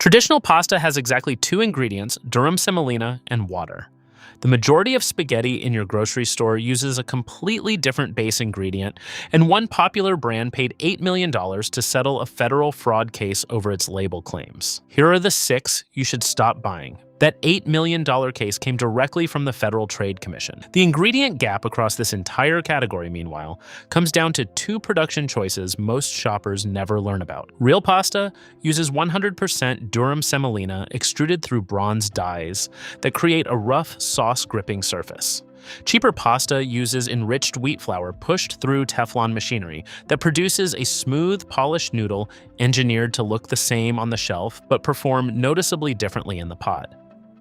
Traditional pasta has exactly two ingredients, durum semolina and water. The majority of spaghetti in your grocery store uses a completely different base ingredient, and one popular brand paid $8 million to settle a federal fraud case over its label claims. Here are the 6 you should stop buying. That $8 million case came directly from the Federal Trade Commission. The ingredient gap across this entire category, meanwhile, comes down to 2 production choices most shoppers never learn about. Real pasta uses 100% durum semolina extruded through bronze dyes that create a rough, sauce-gripping surface. Cheaper pasta uses enriched wheat flour pushed through Teflon machinery that produces a smooth, polished noodle engineered to look the same on the shelf but perform noticeably differently in the pot.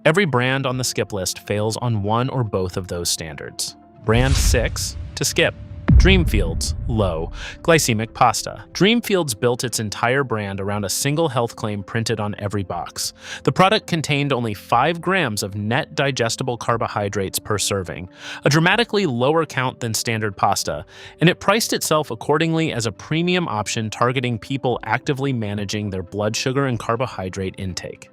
Every brand on the skip list fails on one or both of those standards. Brand 6 to skip. Dreamfields low glycemic pasta. Dreamfields built its entire brand around a single health claim printed on every box. The product contained only 5 grams of net digestible carbohydrates per serving, a dramatically lower count than standard pasta, and it priced itself accordingly as a premium option targeting people actively managing their blood sugar and carbohydrate intake.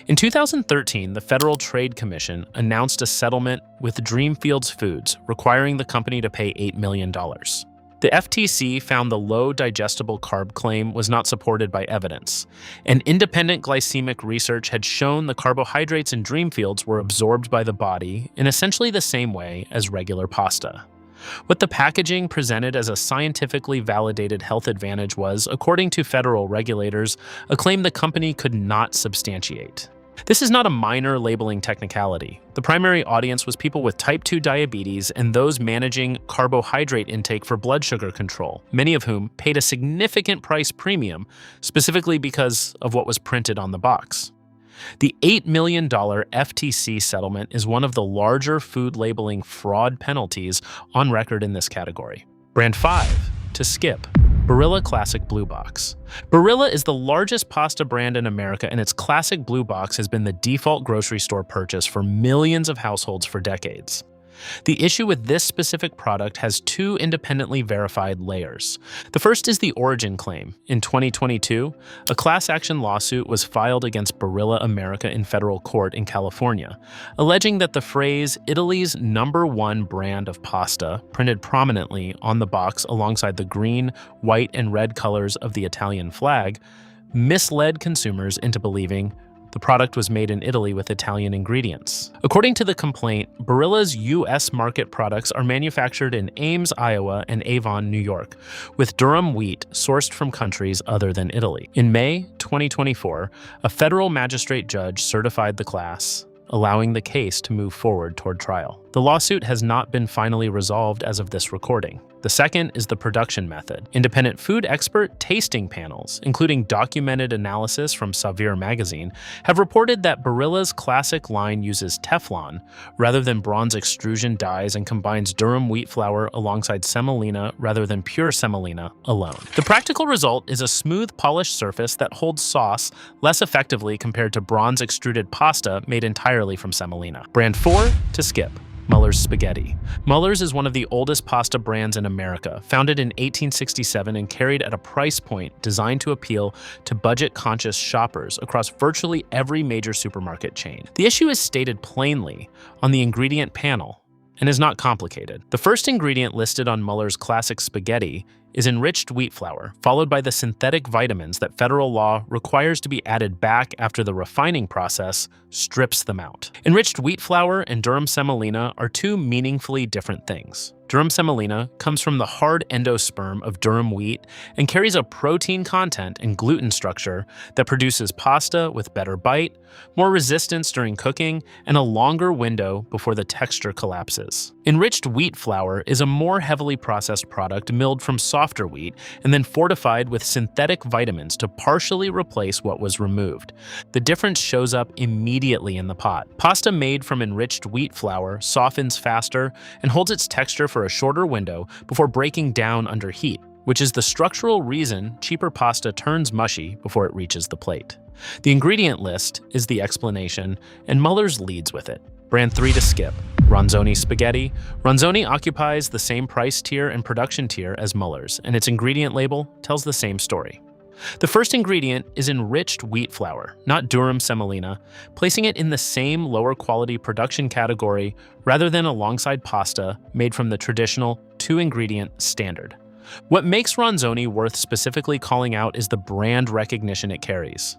In 2013, the Federal Trade Commission announced a settlement with Dreamfields Foods, requiring the company to pay $8 million. The FTC found the low digestible carb claim was not supported by evidence, and independent glycemic research had shown the carbohydrates in Dreamfields were absorbed by the body in essentially the same way as regular pasta. What the packaging presented as a scientifically validated health advantage was, according to federal regulators, a claim the company could not substantiate. This is not a minor labeling technicality. The primary audience was people with type 2 diabetes and those managing carbohydrate intake for blood sugar control, many of whom paid a significant price premium, specifically because of what was printed on the box. The $8 million FTC settlement is one of the larger food labeling fraud penalties on record in this category. Brand 5 to skip. Barilla Classic Blue Box. Barilla is the largest pasta brand in America, and its Classic Blue Box has been the default grocery store purchase for millions of households for decades. The issue with this specific product has 2 independently verified layers. The first is the origin claim. In 2022, a class action lawsuit was filed against Barilla America in federal court in California, alleging that the phrase "Italy's #1 brand of pasta," printed prominently on the box alongside the green, white, and red colors of the Italian flag, misled consumers into believing the product was made in Italy with Italian ingredients. According to the complaint, Barilla's U.S. market products are manufactured in Ames, Iowa, and Avon, New York, with durum wheat sourced from countries other than Italy. In May 2024, a federal magistrate judge certified the class, allowing the case to move forward toward trial. The lawsuit has not been finally resolved as of this recording. The second is the production method. Independent food expert tasting panels, including documented analysis from Saveur magazine, have reported that Barilla's classic line uses Teflon rather than bronze extrusion dyes and combines durum wheat flour alongside semolina rather than pure semolina alone. The practical result is a smooth, polished surface that holds sauce less effectively compared to bronze extruded pasta made entirely from semolina. Brand 4 to skip. Muller's Spaghetti. Muller's is one of the oldest pasta brands in America, founded in 1867 and carried at a price point designed to appeal to budget-conscious shoppers across virtually every major supermarket chain. The issue is stated plainly on the ingredient panel and is not complicated. The first ingredient listed on Muller's Classic Spaghetti is enriched wheat flour, followed by the synthetic vitamins that federal law requires to be added back after the refining process strips them out. Enriched wheat flour and durum semolina are 2 meaningfully different things. Durum semolina comes from the hard endosperm of durum wheat and carries a protein content and gluten structure that produces pasta with better bite, more resistance during cooking, and a longer window before the texture collapses. Enriched wheat flour is a more heavily processed product milled from softer wheat and then fortified with synthetic vitamins to partially replace what was removed. The difference shows up immediately in the pot. Pasta made from enriched wheat flour softens faster and holds its texture for a shorter window before breaking down under heat, which is the structural reason cheaper pasta turns mushy before it reaches the plate. The ingredient list is the explanation, and Muller's leads with it. Brand 3 to skip. Ronzoni Spaghetti. Ronzoni occupies the same price tier and production tier as Muller's, and its ingredient label tells the same story. The first ingredient is enriched wheat flour, not durum semolina, placing it in the same lower quality production category rather than alongside pasta made from the traditional two-ingredient standard. What makes Ronzoni worth specifically calling out is the brand recognition it carries.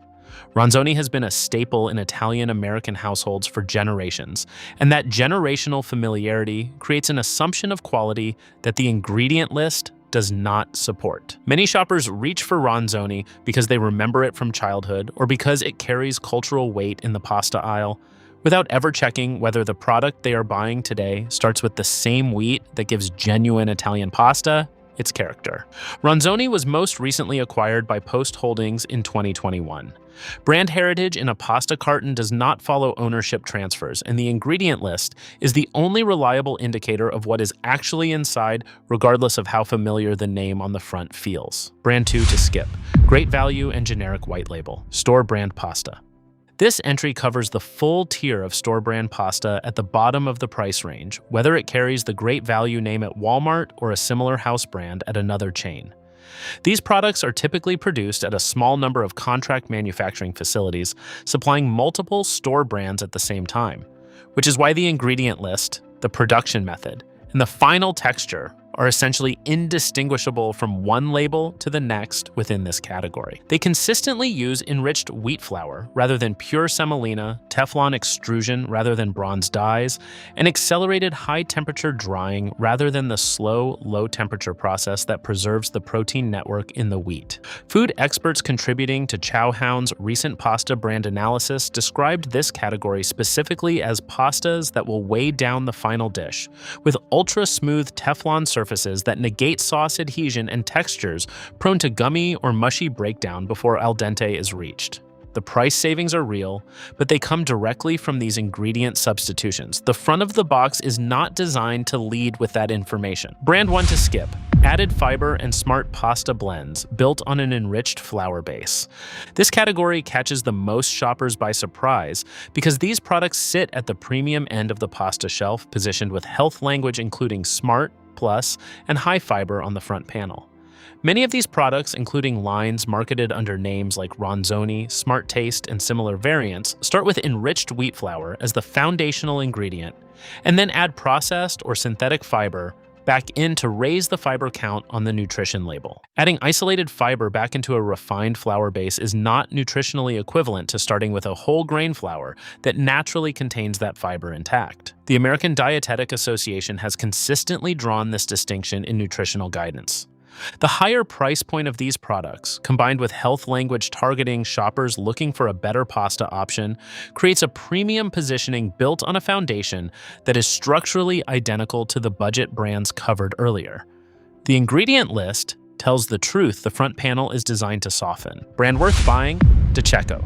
Ronzoni has been a staple in Italian-American households for generations, and that generational familiarity creates an assumption of quality that the ingredient list does not support. Many shoppers reach for Ronzoni because they remember it from childhood or because it carries cultural weight in the pasta aisle, without ever checking whether the product they are buying today starts with the same wheat that gives genuine Italian pasta its character. Ronzoni was most recently acquired by Post Holdings in 2021. Brand heritage in a pasta carton does not follow ownership transfers, and the ingredient list is the only reliable indicator of what is actually inside, regardless of how familiar the name on the front feels. Brand 2 to skip. Great value and generic white label. Store brand pasta. This entry covers the full tier of store brand pasta at the bottom of the price range, whether it carries the great value name at Walmart or a similar house brand at another chain. These products are typically produced at a small number of contract manufacturing facilities, supplying multiple store brands at the same time, which is why the ingredient list, the production method, and the final texture are essentially indistinguishable from one label to the next within this category. They consistently use enriched wheat flour rather than pure semolina, Teflon extrusion rather than bronze dyes, and accelerated high-temperature drying rather than the slow, low-temperature process that preserves the protein network in the wheat. Food experts contributing to Chowhound's recent pasta brand analysis described this category specifically as pastas that will weigh down the final dish, with ultra-smooth Teflon surfaces that negate sauce adhesion and textures prone to gummy or mushy breakdown before al dente is reached. The price savings are real, but they come directly from these ingredient substitutions. The front of the box is not designed to lead with that information. Brand 1 to skip. Added fiber and smart pasta blends built on an enriched flour base. This category catches the most shoppers by surprise because these products sit at the premium end of the pasta shelf, positioned with health language including smart, plus, and high fiber on the front panel. Many of these products, including lines marketed under names like Ronzoni, Smart Taste, and similar variants, start with enriched wheat flour as the foundational ingredient, and then add processed or synthetic fiber back in to raise the fiber count on the nutrition label. Adding isolated fiber back into a refined flour base is not nutritionally equivalent to starting with a whole grain flour that naturally contains that fiber intact. The American Dietetic Association has consistently drawn this distinction in nutritional guidance. The higher price point of these products, combined with health language targeting shoppers looking for a better pasta option, creates a premium positioning built on a foundation that is structurally identical to the budget brands covered earlier. The ingredient list tells the truth the front panel is designed to soften. Brand worth buying? DiCecco.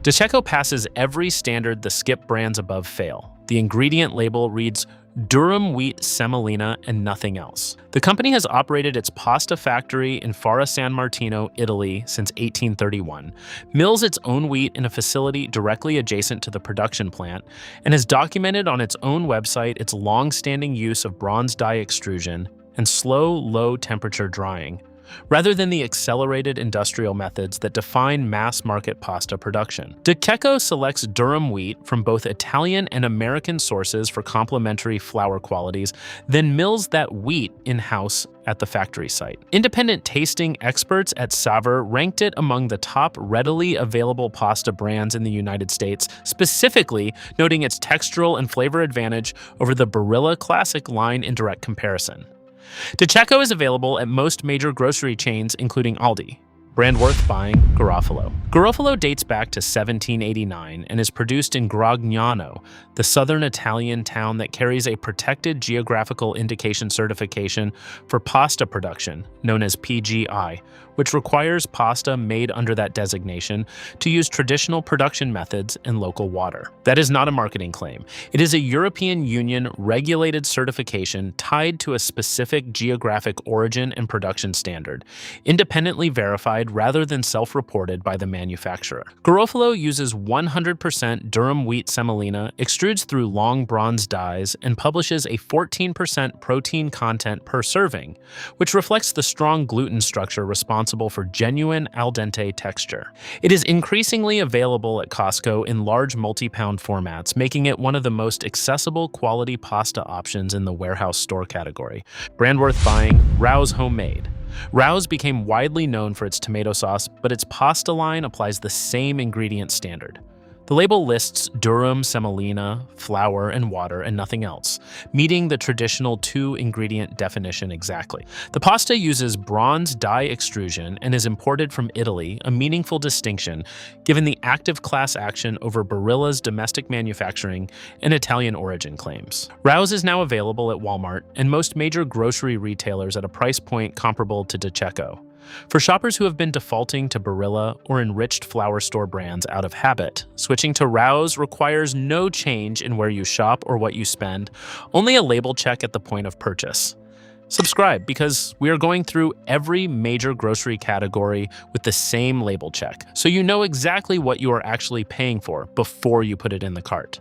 DiCecco passes every standard the skip brands above fail. The ingredient label reads durum wheat semolina and nothing else. The company has operated its pasta factory in Fara San Martino, Italy since 1831, mills its own wheat in a facility directly adjacent to the production plant, and has documented on its own website its long-standing use of bronze die extrusion and slow, low-temperature drying, rather than the accelerated industrial methods that define mass-market pasta production. DiCecco selects durum wheat from both Italian and American sources for complementary flour qualities, then mills that wheat in-house at the factory site. Independent tasting experts at Savor ranked it among the top readily available pasta brands in the United States, specifically noting its textural and flavor advantage over the Barilla Classic line in direct comparison. DiCecco is available at most major grocery chains, including Aldi. Brand worth buying? Garofalo. Garofalo dates back to 1789 and is produced in Gragnano, the southern Italian town that carries a protected geographical indication certification for pasta production, known as PGI, which requires pasta made under that designation to use traditional production methods and local water. That is not a marketing claim. It is a European Union regulated certification tied to a specific geographic origin and production standard, independently verified certified rather than self-reported by the manufacturer. Garofalo uses 100% durum wheat semolina, extrudes through long bronze dies, and publishes a 14% protein content per serving, which reflects the strong gluten structure responsible for genuine al dente texture. It is increasingly available at Costco in large multi-pound formats, making it one of the most accessible quality pasta options in the warehouse store category. Brand worth buying: Rao's Homemade. Rao's became widely known for its tomato sauce, but its pasta line applies the same ingredient standard. The label lists durum, semolina, flour, and water, and nothing else, meeting the traditional two-ingredient definition exactly. The pasta uses bronze die extrusion and is imported from Italy, a meaningful distinction given the active class action over Barilla's domestic manufacturing and Italian origin claims. Rao's is now available at Walmart and most major grocery retailers at a price point comparable to DiCecco. For shoppers who have been defaulting to Barilla or enriched flour store brands out of habit, switching to Rao's requires no change in where you shop or what you spend, only a label check at the point of purchase. Subscribe, because we are going through every major grocery category with the same label check, so you know exactly what you are actually paying for before you put it in the cart.